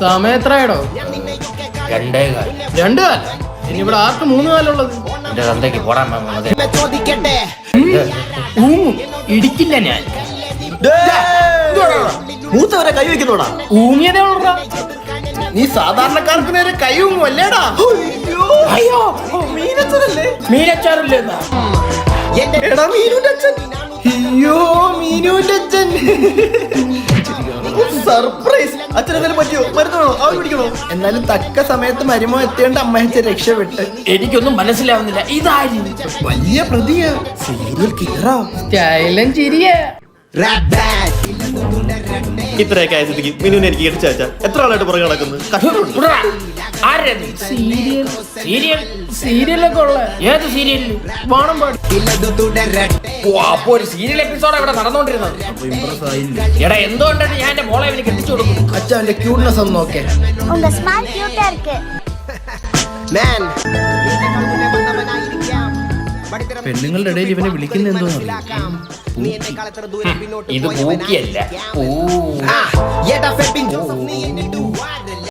സമയത്രയോ? 2 കാലം. ഇനി ഇവിടെ ആർക്ക് 3 കാലുള്ളത്? ഇടിക്കില്ല ഞാൻ. മൂത്തവരെ കൈ വെക്കുന്നോടാ. ഊങ്ങിയതേ ഉള്ളടാ. നീ സാധാരണക്കാർക്ക് നേരെ കൈയും അല്ലേടാ. അയ്യോ മീനച്ചനല്ലേ? മീനച്ചാറില്ലേ? എടാ മീനുന്റെ അച്ഛൻ. അയ്യോ മീനുവിന്റെ അച്ഛൻ. സർപ്രൈസ്. അച്ഛനെന്തായാലും പറ്റിയോ? മരുന്നാണോ? അവൻ പിടിക്കണോ? എന്നാലും തക്ക സമയത്ത് മരുമോ എത്തിയോണ്ട് അമ്മയച്ഛൻ രക്ഷപ്പെട്ട്. എനിക്കൊന്നും മനസ്സിലാവുന്നില്ല. ഇതാരും വലിയ പ്രതിയാ. സീരിയൽ കില്ലറാ. സ്റ്റൈലൻ ചിരിയാ. ഇത്രയൊക്കെ ആയ സ്ഥിതിക്ക് മിനുവിനെ എനിക്ക് ഇടിച്ചു വെച്ചാ എത്ര ആളായിട്ട് പുറകെ നടക്കുന്നത്? സീരിയലൊക്കെ ഉള്ള ഏത് സീരിയലിൽ വാണം പാടി? അപ്പൊ ഒരു സീരിയൽ എപ്പിസോഡ് ഇവിടെ നടന്നുകൊണ്ടിരുന്നത്. എടാ എന്തുകൊണ്ടാണ് ഞാൻ എന്റെ മോളെ എനിക്ക് എത്തിച്ചു കൊടുക്കും? അച്ഛന്റെ ക്യൂട്ട്നെസ് ഒന്ന് നോക്കേ. പെണ്ണുങ്ങളുടെ ഇടയിൽ ഇവനെ വിളിക്കുന്ന എന്തോന്നു? ഇത് പൂക്കിയല്ല.